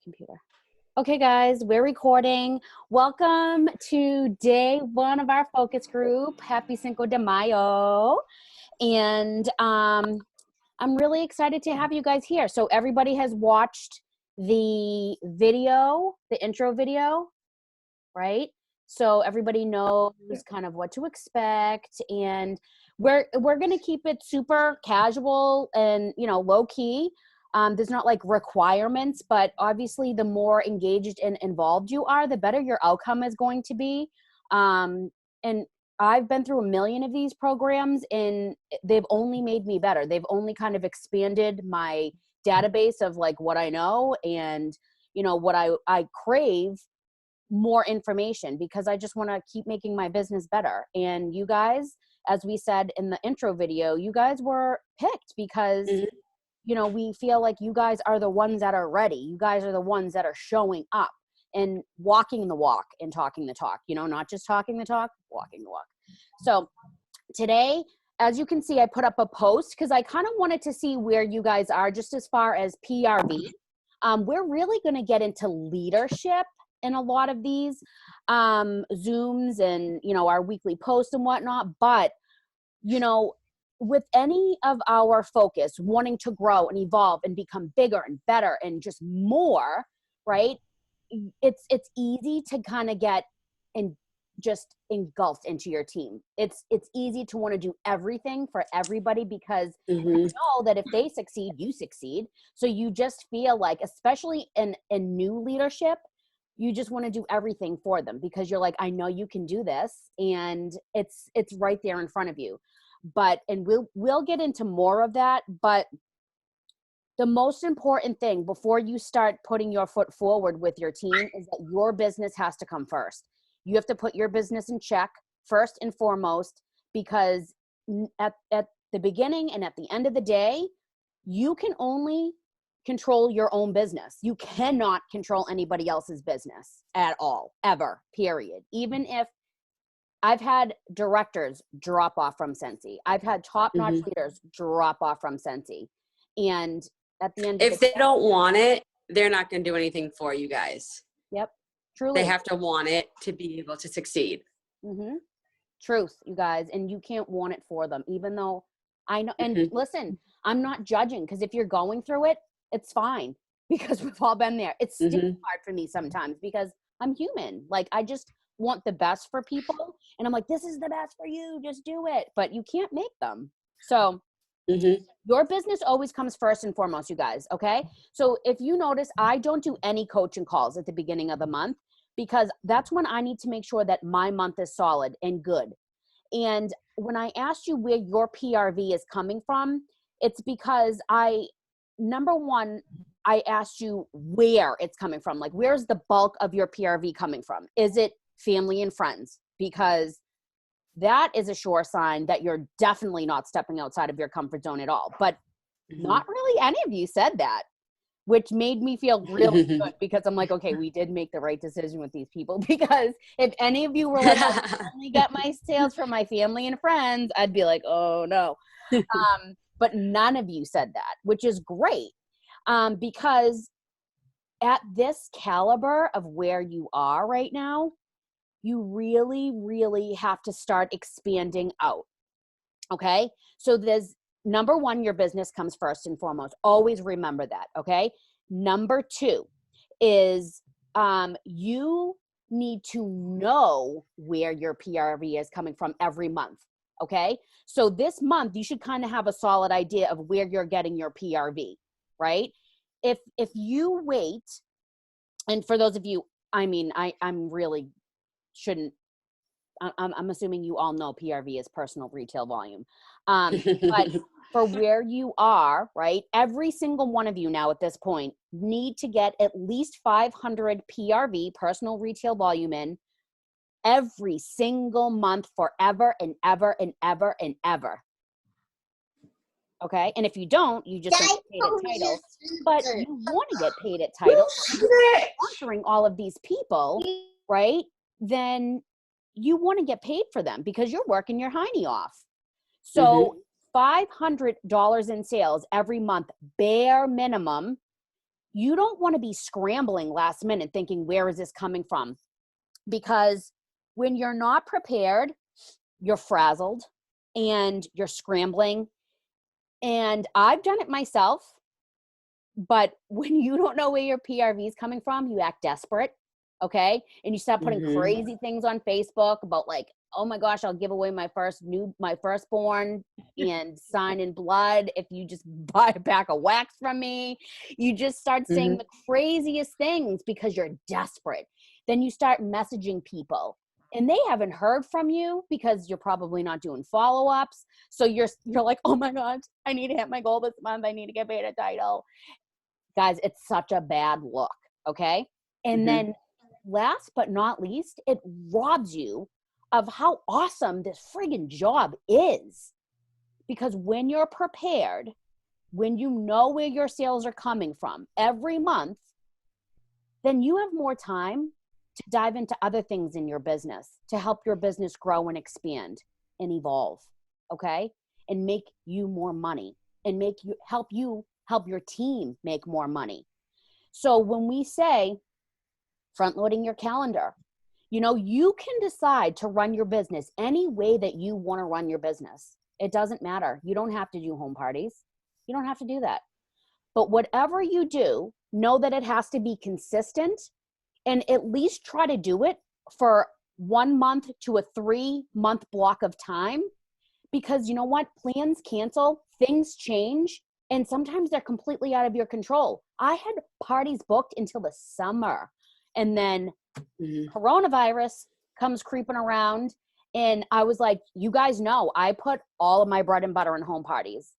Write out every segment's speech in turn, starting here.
computer. Okay, guys, we're recording. Welcome to day one of our focus group. Happy Cinco de Mayo. And I'm really excited to have you guys here. So everybody has watched the video, the intro video, right? So everybody knows kind of what to expect, and we're going to keep it super casual and low key. There's not like requirements, but obviously the more engaged and involved you are, the better your outcome is going to be. And I've been through a million of these programs, and they've only made me better. They've only kind of expanded my database of like what I know and what I crave more information, because I just want to keep making my business better. And you guys, as we said in the intro video, you guys were picked because we feel like you guys are the ones that are ready. You guys are the ones that are showing up and walking the walk and talking the talk, not just talking the talk, walking the walk. So today, as you can see, I put up a post because I kind of wanted to see where you guys are just as far as PRV. We're really going to get into leadership in a lot of these Zooms and, our weekly posts and whatnot. But, with any of our focus wanting to grow and evolve and become bigger and better and just more, right? It's easy to kind of get just engulfed into your team. It's easy to want to do everything for everybody because you know that if they succeed, you succeed. So you just feel like, especially in new leadership, you just want to do everything for them because you're like, I know you can do this, and it's right there in front of you. And we'll get into more of that, but the most important thing before you start putting your foot forward with your team is that your business has to come first. You have to put your business in check first and foremost, because at the beginning and at the end of the day, you can only control your own business. You cannot control anybody else's business at all, ever, period. Even if I've had directors drop off from Scentsy. I've had top-notch leaders drop off from Scentsy. And at the end of if they don't want it, they're not going to do anything for you guys. Yep. Truly. They have to want it to be able to succeed. Truth, you guys. And you can't want it for them, even though I know. And listen, I'm not judging, because if you're going through it, it's fine, because we've all been there. It's still hard for me sometimes because I'm human. Like, I just want the best for people, and I'm like, this is the best for you, just do it. But you can't make them. So your business always comes first and foremost, you guys. Okay. So if you notice, I don't do any coaching calls at the beginning of the month, because that's when I need to make sure that my month is solid and good. And when I asked you where your PRV is coming from, it's because number one, I asked you where it's coming from. Like, where's the bulk of your PRV coming from? Is it family and friends? Because that is a sure sign that you're definitely not stepping outside of your comfort zone at all. But not really any of you said that, which made me feel really good, because I'm like, okay, we did make the right decision with these people. Because if any of you were like, I only get my sales from my family and friends, I'd be like, oh no. But none of you said that, which is great. Because at this caliber of where you are right now, you really, really have to start expanding out. Okay. So there's number one, your business comes first and foremost. Always remember that. Okay. Number two is, you need to know where your PRV is coming from every month. Okay. So this month you should kind of have a solid idea of where you're getting your PRV, right? If you wait, and for those of you, I'm really shouldn't, I'm assuming you all know PRV is personal retail volume. But for where you are, right, every single one of you now at this point need to get at least 500 PRV, personal retail volume, in every single month forever and ever and ever and ever. Okay. And if you don't, you just don't get paid at title. But you want to get paid at title. Sponsoring all of these people, right? Then you want to get paid for them because you're working your hiney off. So $500 in sales every month, bare minimum, you don't want to be scrambling last minute thinking, where is this coming from? Because when you're not prepared, you're frazzled and you're scrambling. And I've done it myself, but when you don't know where your PRV is coming from, you act desperate, okay? And you start putting crazy things on Facebook about like, oh my gosh, I'll give away my firstborn and sign in blood if you just buy a pack of wax from me. You just start saying the craziest things because you're desperate. Then you start messaging people and they haven't heard from you because you're probably not doing follow-ups. So you're like, oh my God, I need to hit my goal this month. I need to get paid a title. Guys, it's such a bad look, okay? And then last but not least, it robs you of how awesome this friggin' job is. Because when you're prepared, when you know where your sales are coming from every month, then you have more time to dive into other things in your business to help your business grow and expand and evolve, okay? And make you more money and help your team make more money. So when we say front loading your calendar, you can decide to run your business any way that you want to run your business. It doesn't matter. You don't have to do home parties. You don't have to do that. But whatever you do, know that it has to be consistent and at least try to do it for 1 month to a 3-month block of time. Because you know what? Plans cancel, things change, and sometimes they're completely out of your control. I had parties booked until the summer, and then coronavirus comes creeping around, and I was like, you guys know, I put all of my bread and butter in home parties.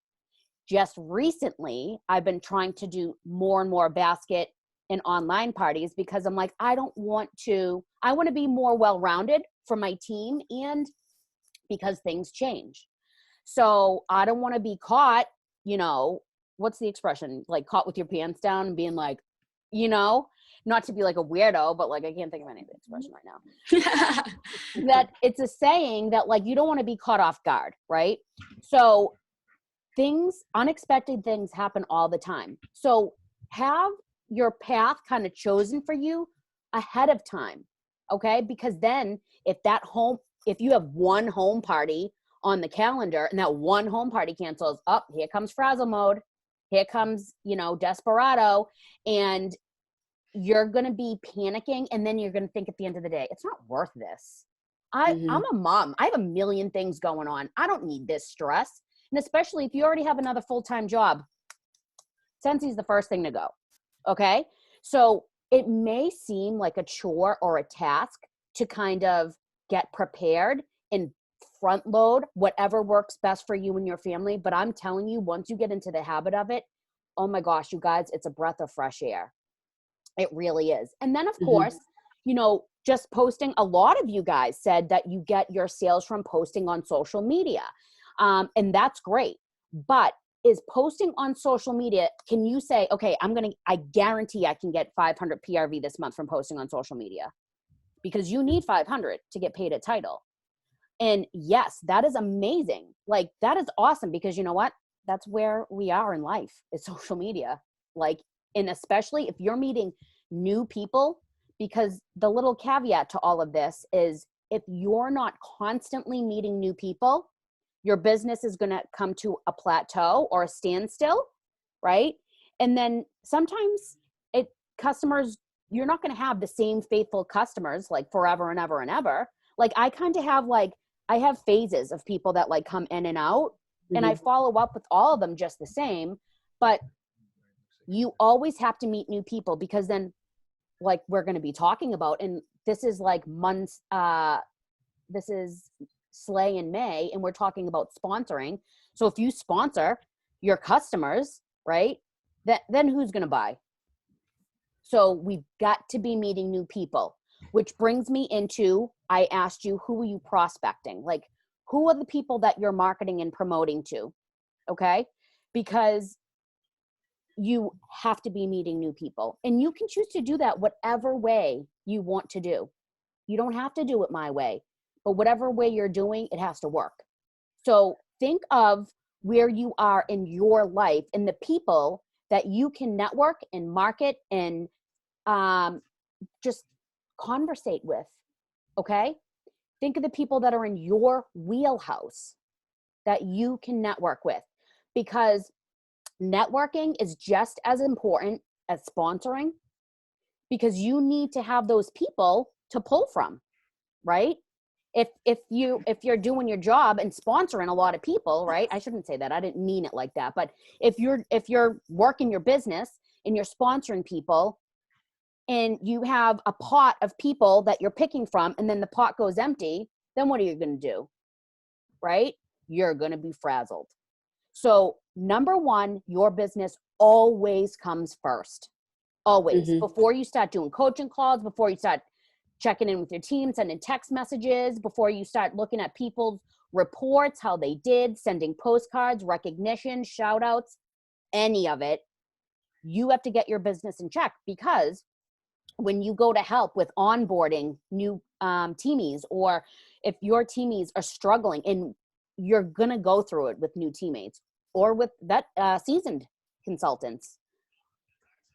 Just recently, I've been trying to do more and more basket and online parties because I'm like, I want to be more well-rounded for my team and because things change. So I don't want to be caught, what's the expression? Like caught with your pants down and being like, not to be like a weirdo, but like, I can't think of any of the expression right now. That it's a saying that like, you don't want to be caught off guard, right? So unexpected things happen all the time. So have your path kind of chosen for you ahead of time, okay? Because then if you have one home party on the calendar and that one home party cancels, here comes frazzle mode. Here comes, desperado, and you're going to be panicking. And then you're going to think at the end of the day, it's not worth this. I'm a mom. I have a million things going on. I don't need this stress. And especially if you already have another full-time job, Scentsy is the first thing to go. Okay. So it may seem like a chore or a task to kind of get prepared and front load whatever works best for you and your family. But I'm telling you, once you get into the habit of it, oh my gosh, you guys, it's a breath of fresh air. It really is. And then of course, just posting, a lot of you guys said that you get your sales from posting on social media. And that's great. But is posting on social media, can you say, okay, I guarantee I can get 500 PRV this month from posting on social media? Because you need 500 to get paid a title. And yes, that is amazing. Like, that is awesome because you know what? That's where we are in life, is social media. Like, and especially if you're meeting new people, because the little caveat to all of this is if you're not constantly meeting new people, your business is going to come to a plateau or a standstill, right? And then sometimes customers, you're not going to have the same faithful customers like forever and ever and ever. Like I kind of have I have phases of people that like come in and out and I follow up with all of them just the same, but you always have to meet new people because then like we're going to be talking about, and this is like months, this is Slay in May, and we're talking about sponsoring. So if you sponsor your customers, right, then who's going to buy? So we've got to be meeting new people, which brings me into, I asked you, who are you prospecting? Like, who are the people that you're marketing and promoting to? Okay. Because you have to be meeting new people, and you can choose to do that whatever way you want to do. You don't have to do it my way, but whatever way you're doing, it has to work. So think of where you are in your life and the people that you can network and market and just conversate with. Okay? Think of the people that are in your wheelhouse that you can network with, because networking is just as important as sponsoring, because you need to have those people to pull from, right? If you're doing your job and sponsoring a lot of people, right? I shouldn't say that. I didn't mean it like that. But if you're working your business and you're sponsoring people and you have a pot of people that you're picking from and then the pot goes empty, then what are you going to do? Right? You're going to be frazzled. So, number one, your business always comes first. Always. Mhm. Before you start doing coaching calls, before you start checking in with your team, sending text messages, before you start looking at people's reports, how they did, sending postcards, recognition, shout outs, any of it, you have to get your business in check, because when you go to help with onboarding new teamies, or if your teamies are struggling, and you're going to go through it with new teammates or with that seasoned consultants,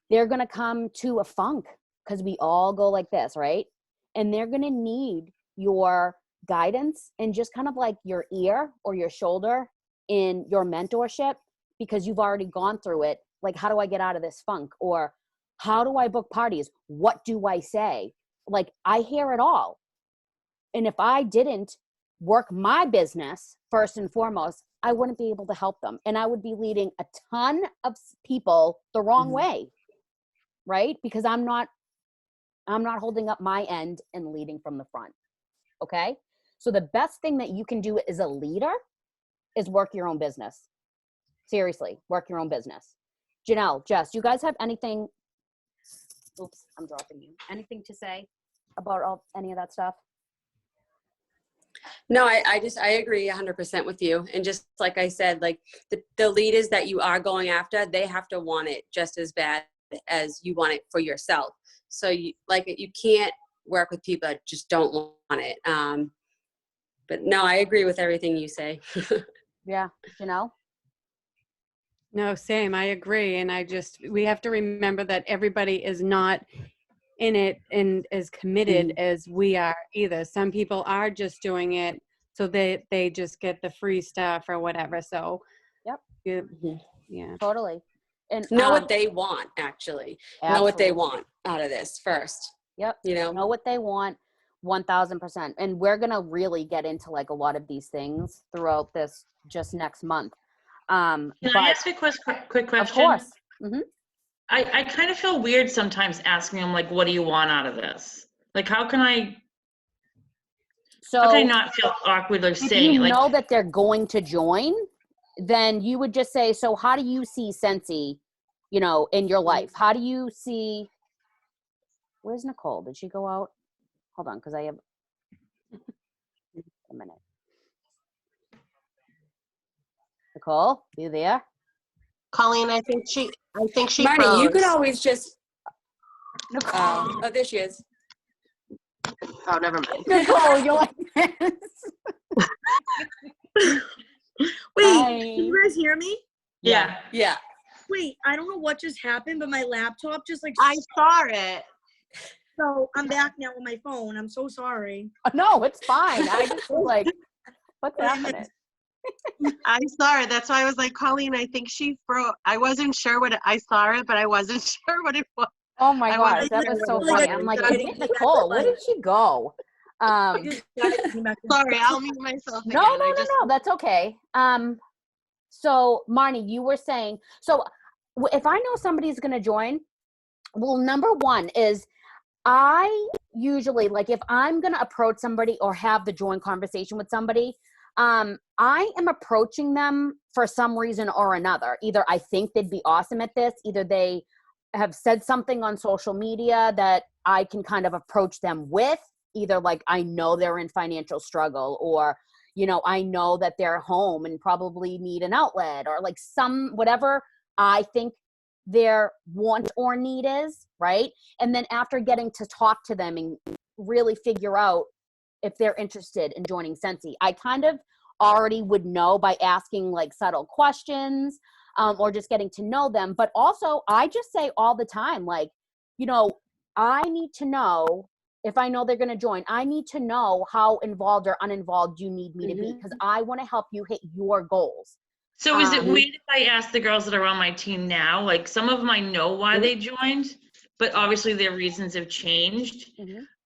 they're going to come to a funk, because we all go like this, right? And they're going to need your guidance and just kind of like your ear or your shoulder in your mentorship, because you've already gone through it. Like, how do I get out of this funk? Or how do I book parties? What do I say? Like, I hear it all. And if I didn't work my business first and foremost, I wouldn't be able to help them. And I would be leading a ton of people the wrong Mhm. way, right? Because I'm not holding up my end and leading from the front. Okay? So the best thing that you can do as a leader is work your own business. Seriously, work your own business. Janelle, Jess, you guys have anything? Oops, I'm dropping you. Anything to say about any of that stuff? No, I agree 100% with you. And just like I said, like the leaders that you are going after, they have to want it just as bad as you want it for yourself. So you can't work with people that just don't want it. But no, I agree with everything you say. Yeah, Janelle? No, same. I agree. And we have to remember that everybody is not in it and as committed as we are either. Some people are just doing it so they just get the free stuff or whatever. So, Yep. Yeah. Totally. And Know what they want, actually. Know what they want out of this first. Yep. You know what they want 1000%. And we're going to really get into like a lot of these things throughout this just next month. Can I ask a quick question? Of course. Mm-hmm. I kind of feel weird sometimes asking them, like, what do you want out of this? Like, how can I not feel awkward or saying it? If you like, know that they're going to join, then you would just say, so how do you see Scentsy, in your life? How do you see, where's Nicole? Did she go out? Hold on, because I have a minute. Nicole, you there? Colleen, I think she Marnie, froze. you could always just. Nicole. Oh, there she is. Oh, never mind. Nicole, you're like this. Wait, Hi. can you guys hear me? yeah. Wait, I don't know what just happened, but my laptop just like. I saw it. So I'm back now on my phone. I'm so sorry. No, it's fine. I just was like, what's happening? I saw it. That's why I was like, Colleen, I think she froze. I wasn't sure I saw it, but I wasn't sure what it was. Oh my I gosh, wasn't that was sure so what it funny. was. I'm like, I is didn't it think Nicole? I Where did she go? Sorry, I'll mute myself again. No, that's okay. So Marnie, you were saying, so if I know somebody's going to join, well, number one is I usually, like, if I'm going to approach somebody or have the join conversation with somebody, I am approaching them for some reason or another. Either I think they'd be awesome at this, either they have said something on social media that I can kind of approach them with, either like I know they're in financial struggle, or I know that they're home and probably need an outlet, or like whatever I think their want or need is, right? And then after getting to talk to them and really figure out if they're interested in joining Scentsy, I kind of already would know by asking like subtle questions. or just getting to know them. But also, I just say all the time, like, you know, I need to know if I know they're going to join, I need to know how involved or uninvolved you need me to be, because I want to help you hit your goals. So is it weird if I ask the girls that are on my team now, like some of them I know why they joined, but obviously their reasons have changed.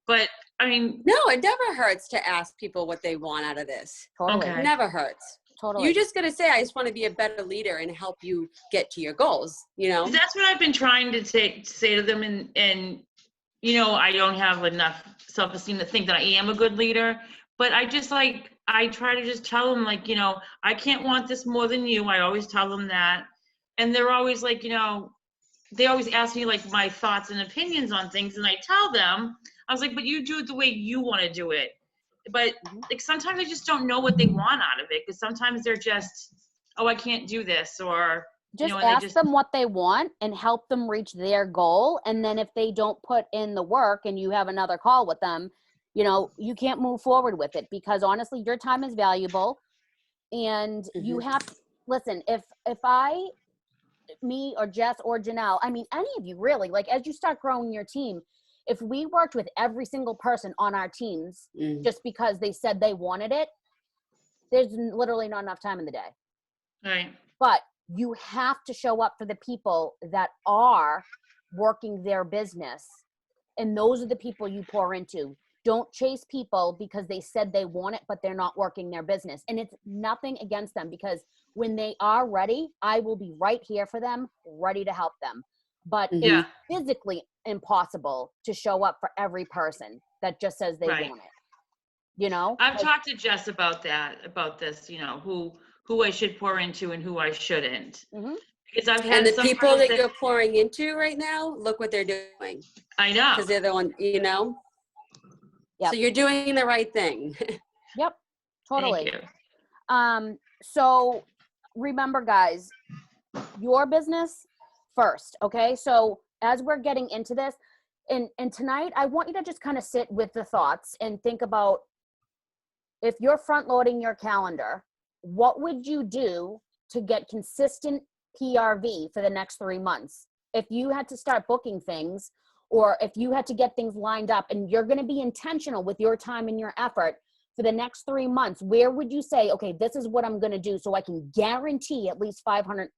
But I mean, no, it never hurts to ask people what they want out of this. Totally. Okay. Never hurts. Totally. You just got to say, I just want to be a better leader and help you get to your goals, you know? that's what I've been trying to say to them, and you know, I don't have enough self-esteem to think that I am a good leader, but I just like, I try to just tell them, like, you know, I can't want this more than you. I always tell them that. And they're always like, you know, they always ask me like my thoughts and opinions on things, and I tell them, I was like, but you do it the way you want to do it. But like sometimes I just don't know what they want out of it, because sometimes they're just, oh, I can't do this, or just you know, ask them what they want and help them reach their goal. And then if they don't put in the work and you have another call with them, you know, you can't move forward with it, because honestly, your time is valuable. And you have, listen, if me or Jess or Janelle, I mean, any of you really, like, as you start growing your team, if we worked with every single person on our teams just because they said they wanted it, there's literally not enough time in the day. right. But you have to show up for the people that are working their business. And those are the people you pour into. Don't chase people because they said they want it, but they're not working their business. And it's nothing against them, because when they are ready, I will be right here for them, ready to help them. But it's physically impossible to show up for every person that just says they want it. You know? I've talked to Jess about this, you know, who I should pour into and who I shouldn't. Because I've had And the some people girls that you're pouring into right now, look what they're doing. I know. Because they're the one, you know? Yep. So you're doing the right thing. Yep. Totally. Thank you. So remember, guys, your business first. Okay. So as we're getting into this, and tonight, I want you to just kind of sit with the thoughts and think about, if you're front loading your calendar, what would you do to get consistent PRV for the next 3 months? If you had to start booking things, or if you had to get things lined up, and you're going to be intentional with your time and your effort for the next 3 months, where would you say, okay, this is what I'm going to do so I can guarantee at least 500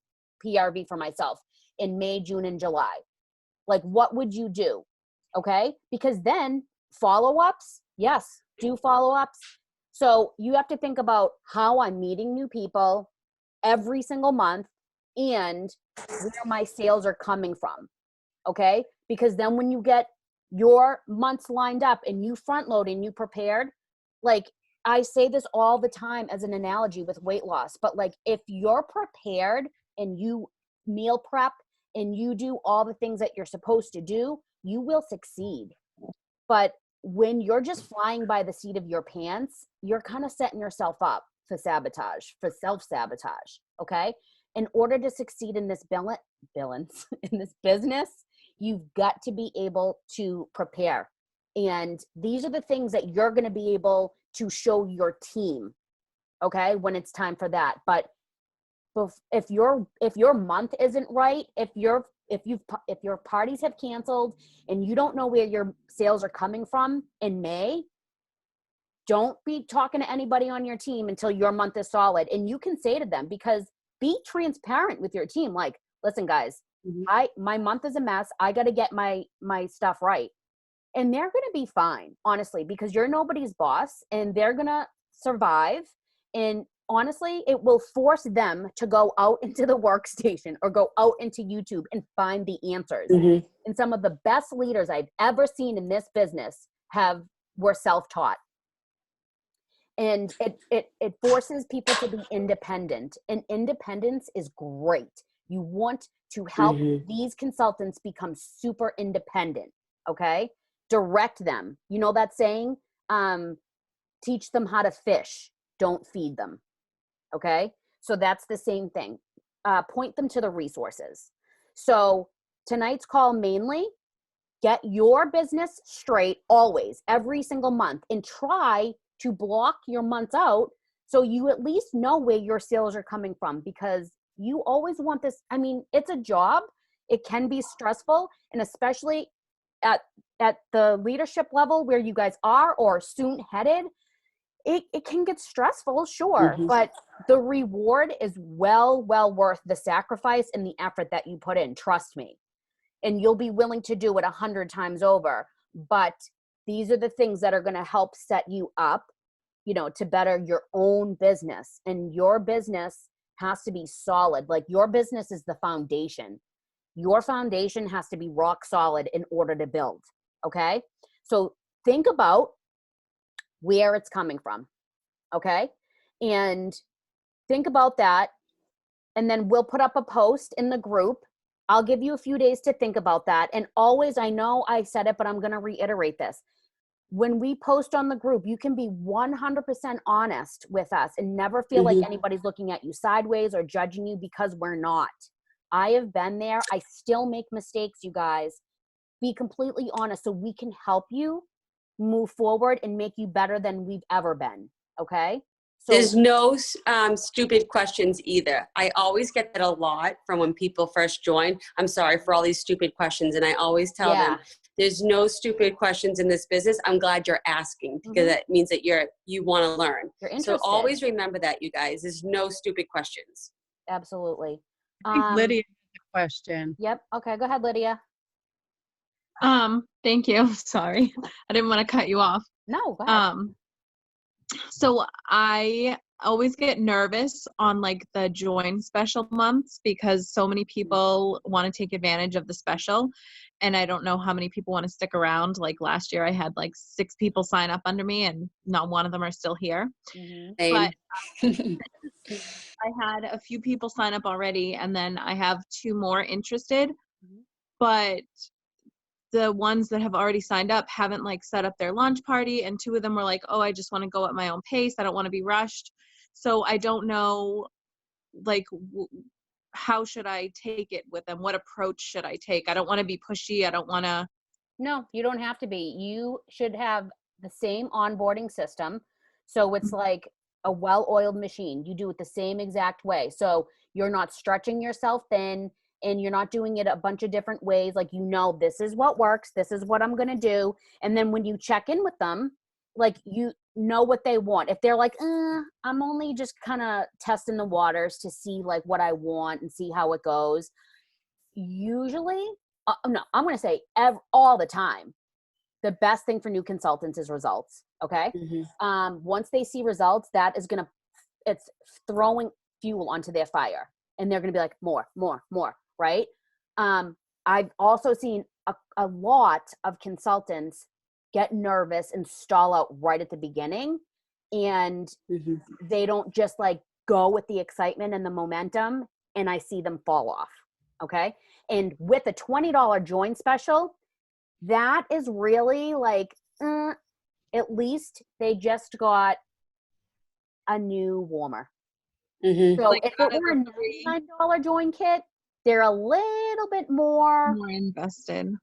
PRV for myself in May, June, and July? Like, what would you do? Okay. Because then follow-ups, yes, do follow-ups. So you have to think about how I'm meeting new people every single month and where my sales are coming from. Okay. Because then when you get your months lined up and you front load and you prepared, like I say this all the time as an analogy with weight loss, but like if you're prepared and you meal prep and you do all the things that you're supposed to do, you will succeed. But when you're just flying by the seat of your pants, you're kind of setting yourself up for sabotage, for self-sabotage. Okay. In order to succeed in this in this business, you've got to be able to prepare. And these are the things that you're going to be able to show your team, okay, when it's time for that. But if your month isn't right, if your parties have canceled and you don't know where your sales are coming from in May, don't be talking to anybody on your team until your month is solid. And you can say to them, because be transparent with your team. Like, listen, guys, my month is a mess. I got to get my stuff right. And they're going to be fine, honestly, because you're nobody's boss and they're going to survive. And honestly, it will force them to go out into the workstation or go out into YouTube and find the answers. And some of the best leaders I've ever seen in this business were self-taught. And it forces people to be independent, and independence is great. You want to help these consultants become super independent. Okay. Direct them. You know that saying, teach them how to fish, don't feed them. Okay. So that's the same thing. Point them to the resources. So tonight's call, mainly get your business straight always, every single month, and try to block your months out so you at least know where your sales are coming from. Because you always want this. I mean, it's a job. It can be stressful, and especially at the leadership level where you guys are or soon headed, it can get stressful, sure, but the reward is well worth the sacrifice and the effort that you put in, trust me. And you'll be willing to do it 100 times over. But these are the things that are going to help set you up, you know, to better your own business. And your business has to be solid. Like, your business is the foundation. Your foundation has to be rock solid in order to build. Okay. So think about where it's coming from. Okay. And think about that. And then we'll put up a post in the group. I'll give you a few days to think about that. And always, I know I said it, but I'm going to reiterate this. When we post on the group, you can be 100% honest with us and never feel like anybody's looking at you sideways or judging you, because we're not. I have been there. I still make mistakes, you guys. Be completely honest so we can help you move forward and make you better than we've ever been. Okay? So there's no stupid questions either. I always get that a lot from when people first join. I'm sorry for all these stupid questions. And I always tell them, there's no stupid questions in this business. I'm glad you're asking, because that means that you want to learn. You're interested. So always remember that, you guys. There's no stupid questions. Absolutely. I think Lydia has a question. Yep. Okay. Go ahead, Lydia. Thank you. Sorry. I didn't want to cut you off. No, go ahead. So I always get nervous on like the join special months, because so many people want to take advantage of the special, and I don't know how many people want to stick around. Like last year I had like 6 people sign up under me and not one of them are still here. But I had a few people sign up already, and then I have 2 more interested, but the ones that have already signed up haven't like set up their launch party, and 2 of them were like, oh, I just want to go at my own pace. I don't want to be rushed. So I don't know, like, how should I take it with them? What approach should I take? I don't want to be pushy. I don't want to. No, you don't have to be. You should have the same onboarding system. So it's like a well-oiled machine. You do it the same exact way. So you're not stretching yourself thin, and you're not doing it a bunch of different ways. Like, you know, this is what works. This is what I'm going to do. And then when you check in with them, like, you know what they want. If they're like, I'm only just kind of testing the waters to see like what I want and see how it goes. Usually, no, I'm going to say all the time, the best thing for new consultants is results. Okay. Once they see results, that is it's throwing fuel onto their fire, and they're going to be like, more. Right. I've also seen a lot of consultants get nervous and stall out right at the beginning, and they don't just like go with the excitement and the momentum, and I see them fall off. Okay. And with a $20 join special, that is really like, at least they just got a new warmer. So Like, if it were a $99 join kit, they're a little bit more invested.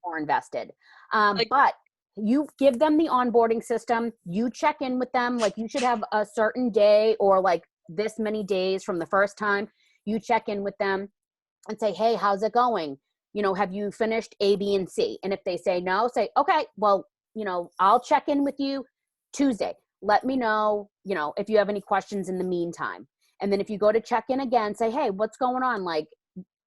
But you give them the onboarding system, you check in with them, like you should have a certain day or like this many days from the first time you check in with them and say, hey, how's it going? You know, have you finished A, B, and C? And if they say no, say, okay, well, you know, I'll check in with you Tuesday. Let me know, you know, if you have any questions in the meantime. And then if you go to check in again, say, hey, what's going on? Like,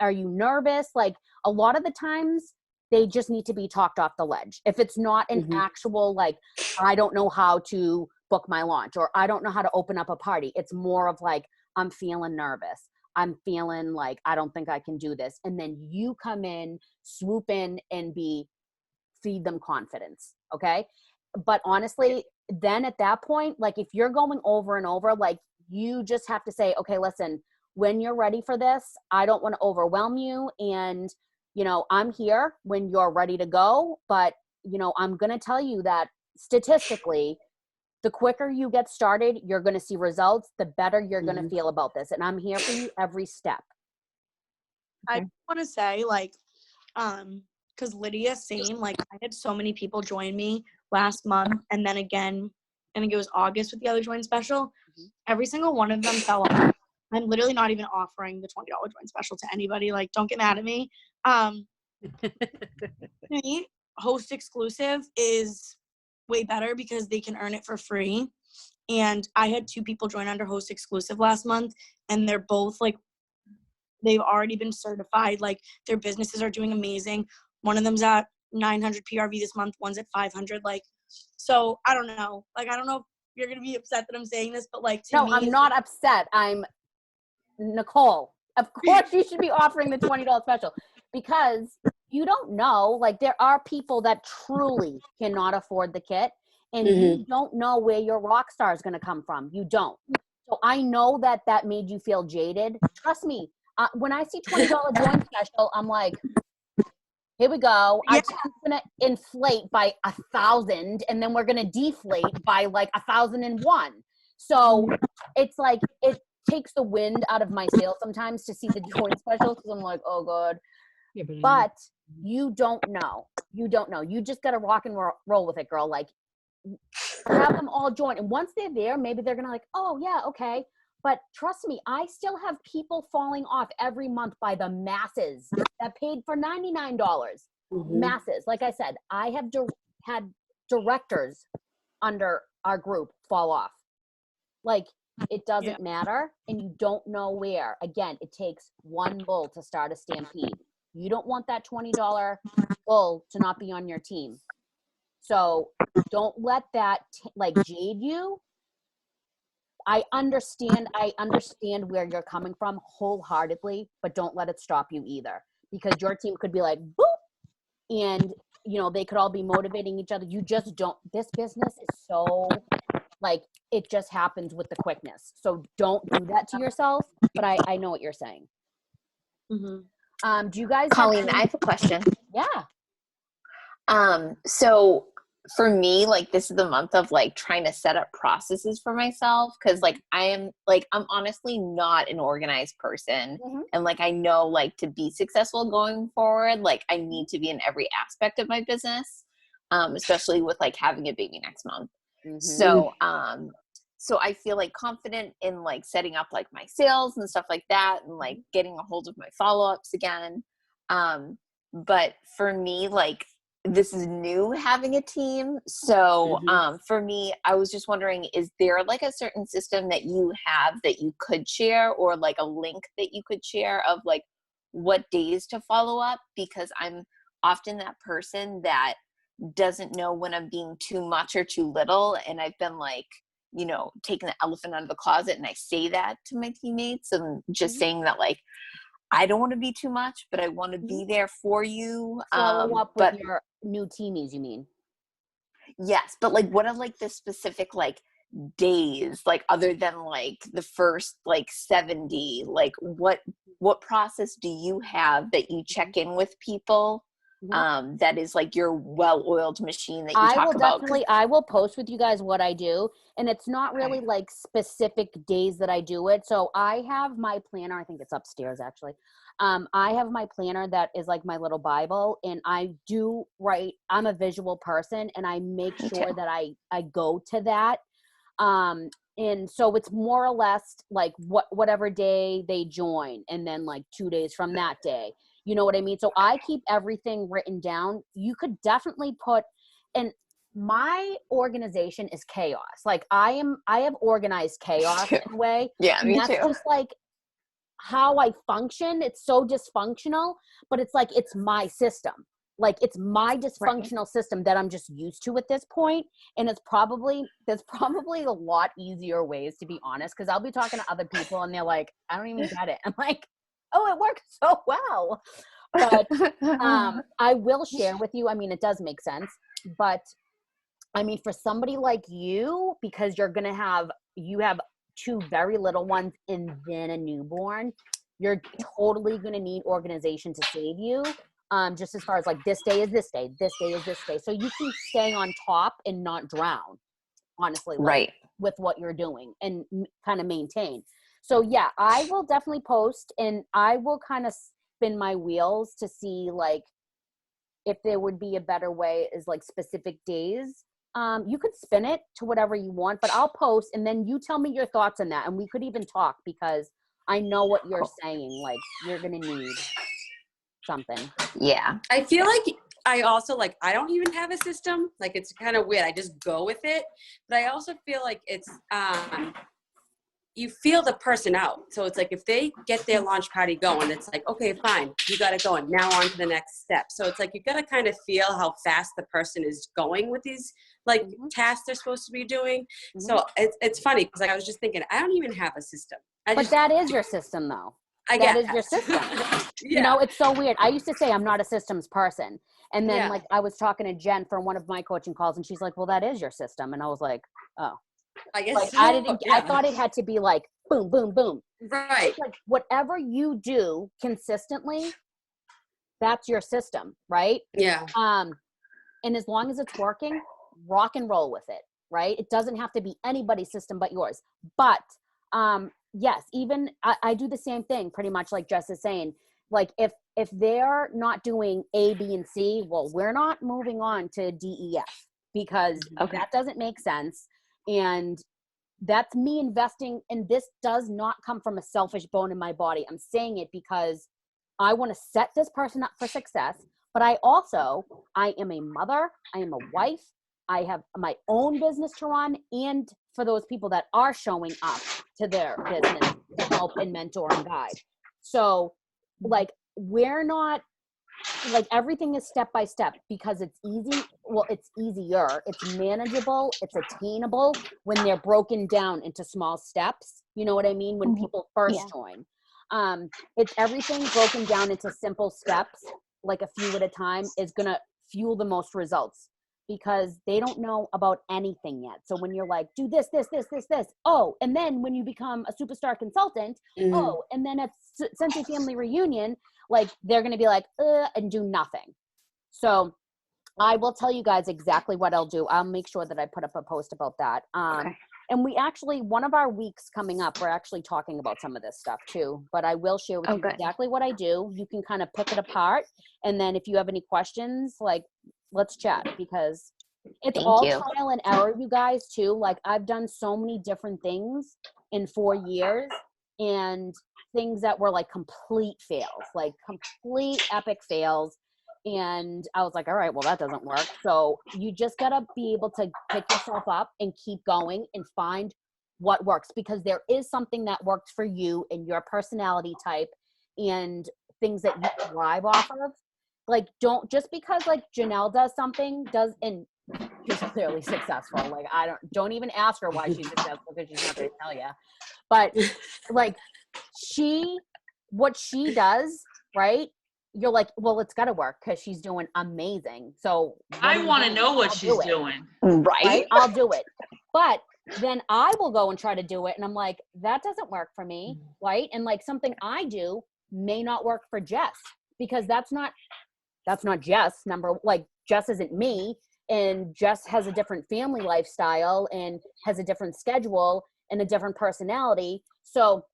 are you nervous? Like, a lot of the times they just need to be talked off the ledge. If it's not an actual, like, I don't know how to book my launch, or I don't know how to open up a party. It's more of like, I'm feeling nervous. I'm feeling like, I don't think I can do this. And then you come in, swoop in, and feed them confidence. Okay. But honestly, then at that point, like if you're going over and over, like you just have to say, okay, listen, when you're ready for this, I don't want to overwhelm you. And, you know, I'm here when you're ready to go. But, you know, I'm going to tell you that statistically, the quicker you get started, you're going to see results, the better you're going to feel about this. And I'm here for you every step. I want to say, like, because Lydia, same, like, I had so many people join me last month, and then again, I think it was August with the other join special. Every single one of them fell off. I'm literally not even offering the $20 join special to anybody. Like, don't get mad at me. To me, host exclusive is way better because they can earn it for free. And I had 2 people join under host exclusive last month, and they're both like, they've already been certified. Like, their businesses are doing amazing. One of them's at 900 PRV this month. One's at 500. Like, so I don't know. Like, I don't know if you're going to be upset that I'm saying this, but like, to No, me, I'm not upset. I'm Nicole. Of course you should be offering the $20 special because you don't know, like there are people that truly cannot afford the kit and you don't know where your rock star is going to come from. You don't. So I know that that made you feel jaded. Trust me, when I see $20 join special, I'm like, here we go. Yeah. I'm going to inflate by 1,000 and then we're going to deflate by like 1,001. So it's like, it takes the wind out of my sails sometimes to see the join special because I'm like, oh God. Yeah, But you don't know. You don't know. You just got to rock and roll with it, girl. Like, have them all join. And once they're there, maybe they're going to like, oh, yeah, okay. But trust me, I still have people falling off every month by the masses that paid for $99. Masses. Like I said, I have had directors under our group fall off. Like, it doesn't matter, and you don't know where. Again, it takes one bull to start a stampede. You don't want that $20 bull to not be on your team. So don't let that jade you. I understand where you're coming from wholeheartedly, but don't let it stop you either, because your team could be like, boop, and they could all be motivating each other. You just don't. This business is so it just happens with the quickness. So don't do that to yourself. But I know what you're saying. Do you guys Colleen, I have a question. Yeah. So for me, this is the month of trying to set up processes for myself. Cause I'm honestly not an organized person. And I know to be successful going forward, I need to be in every aspect of my business. Especially with having a baby next month. So, so I feel confident in setting up my sales and stuff like that and getting a hold of my follow-ups again. But for me, this is new having a team. So, for me, I was just wondering, is there a certain system that you have that you could share or a link that you could share of what days to follow up? Because I'm often that person that doesn't know when I'm being too much or too little. And I've been taking the elephant out of the closet, and I say that to my teammates and just saying that I don't want to be too much, but I want to be there for you. Follow up with your new teamies, you mean? Yes. But what are the specific days, other than the first 70, what process do you have that you check in with people? That is your well-oiled machine that you talk about. I will post with you guys what I do, and it's not really specific days that I do it. So I have my planner. I think it's upstairs actually. I have my planner that is my little Bible, and I do write. I'm a visual person, and I make sure that I go to that. And so it's more or less whatever day they join, and then 2 days from that day. You know what I mean? So I keep everything written down. You could definitely put, and my organization is chaos. I have organized chaos in a way. Yeah, me too. That's just how I function. It's so dysfunctional, but it's it's my system. It's my dysfunctional system that I'm just used to at this point. And there's probably a lot easier ways, to be honest, because I'll be talking to other people and they're like, I don't even get it. I'm like, oh, it works so well. But I will share with you. I mean, it does make sense. But I mean, for somebody like you, because you have 2 very little ones and then a newborn, you're totally going to need organization to save you. Just as far as this day is this day, this day is this day. So you can stay on top and not drown, honestly, with what you're doing and kind of maintain. So yeah, I will definitely post, and I will kind of spin my wheels to see if there would be a better way is specific days. You could spin it to whatever you want, but I'll post, and then you tell me your thoughts on that. And we could even talk, because I know what you're saying. Like, you're going to need something. Yeah. I feel like I also like, I don't even have a system. Like, it's kind of weird. I just go with it. But I also feel like it's, you feel the person out. So it's like, if they get their launch party going, it's like, okay, fine, you got it going. Now on to the next step. So it's like, you got to kind of feel how fast the person is going with these like tasks they're supposed to be doing. So it's funny because like, I was just thinking, I don't even have a system. But that is your system, though. I That guess. is your system. Yeah. You know, it's so weird. I used to say I'm not a systems person. And then Yeah. like I was talking to Jen for one of my coaching calls and she's like, well, that is your system. And I was like, oh. I guess Like so. I didn't, I Yeah. thought it had to be like boom, boom, boom. Right. Like whatever you do consistently, that's your system, right? Yeah. And as long as it's working, rock and roll with it, right? It doesn't have to be anybody's system but yours. But yes, even I do the same thing pretty much like Jess is saying. Like if they're not doing A, B, and C, well, we're not moving on to D, E, F because that doesn't make sense. And that's me investing, and this does not come from a selfish bone in my body. I'm saying it because I want to set this person up for success, but I am a mother, I am a wife, I have my own business to run, and for those people that are showing up to their business to help and mentor and guide. So like we're not like everything is step by step because it's easy. Well, it's easier. It's manageable. It's attainable when they're broken down into small steps. You know what I mean? When people first join, it's everything broken down into simple steps, like a few at a time, is going to fuel the most results because they don't know about anything yet. So when you're like, do this, this, this, this, this. Oh, and then when you become a superstar consultant, oh, and then at Sensei Family Reunion, like they're going to be like, and do nothing. So I will tell you guys exactly what I'll do. I'll make sure that I put up a post about that. And we actually, one of our weeks coming up, we're actually talking about some of this stuff too, but I will share with you exactly what I do. You can kind of pick it apart. And then if you have any questions, like let's chat because it's all trial and error, you guys too. Like I've done so many different things in 4 years and things that were like complete fails, like complete epic fails. And I was like, all right, well, that doesn't work. So you just got to be able to pick yourself up and keep going and find what works because there is something that works for you and your personality type and things that you thrive off of. Like, don't just because like Janelle does something and she's clearly successful. Like, don't even ask her why she's successful because she's not going to tell you. But like what she does, right? You're like, well, it's got to work because she's doing amazing. So I want to know what she's doing. Right? I'll do it. But then I will go and try to do it. And I'm like, that doesn't work for me. Right. And like something I do may not work for Jess because that's not Jess. Like Jess isn't me. And Jess has a different family lifestyle and has a different schedule and a different personality. So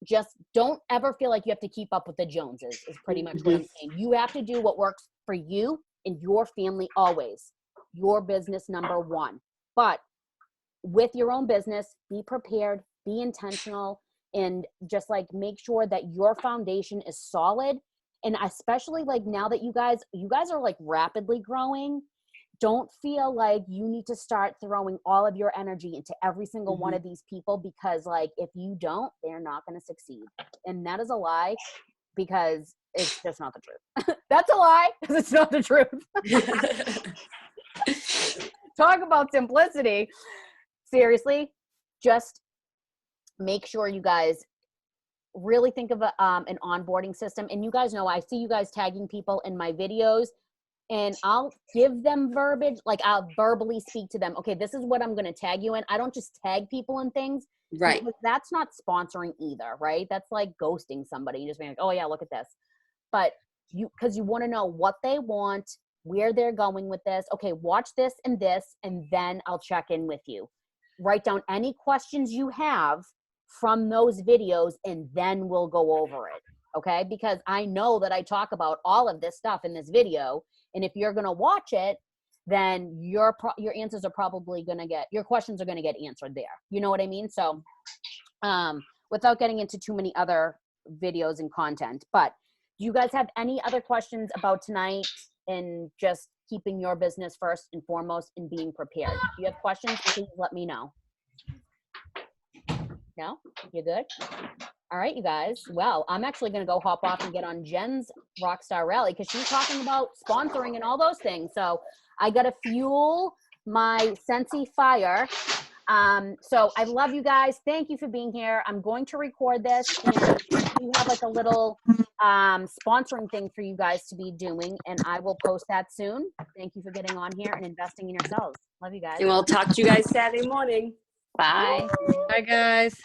just don't ever feel like you have to keep up with the Joneses is pretty much what I'm saying. You have to do what works for you and your family always. Your business number one. But with your own business, be prepared, be intentional, and just like make sure that your foundation is solid. And especially like now that you guys are like rapidly growing, don't feel like you need to start throwing all of your energy into every single one of these people because like if you don't, they're not going to succeed. And that is a lie because it's just not the truth. That's a lie because it's not the truth. Talk about simplicity. Seriously, just make sure you guys really think of an onboarding system. And you guys know, I see you guys tagging people in my videos. And I'll give them verbiage, like I'll verbally speak to them. Okay, this is what I'm going to tag you in. I don't just tag people in things. Right. Because that's not sponsoring either, right? That's like ghosting somebody. You just being like, oh yeah, look at this. But because you want to know what they want, where they're going with this. Okay, watch this, and then I'll check in with you. Write down any questions you have from those videos, and then we'll go over it. Okay, because I know that I talk about all of this stuff in this video. And if you're going to watch it, then your answers are probably going to your questions are going to get answered there. You know what I mean? So without getting into too many other videos and content. But do you guys have any other questions about tonight and just keeping your business first and foremost and being prepared? If you have questions, please let me know. No? You good? All right, you guys. Well, I'm actually going to go hop off and get on Jen's Rockstar Rally because she's talking about sponsoring and all those things. So I got to fuel my Scentsy fire. So I love you guys. Thank you for being here. I'm going to record this, and we have like a little sponsoring thing for you guys to be doing, and I will post that soon. Thank you for getting on here and investing in yourselves. Love you guys. And we'll talk to you guys Saturday morning. Bye. Bye, guys.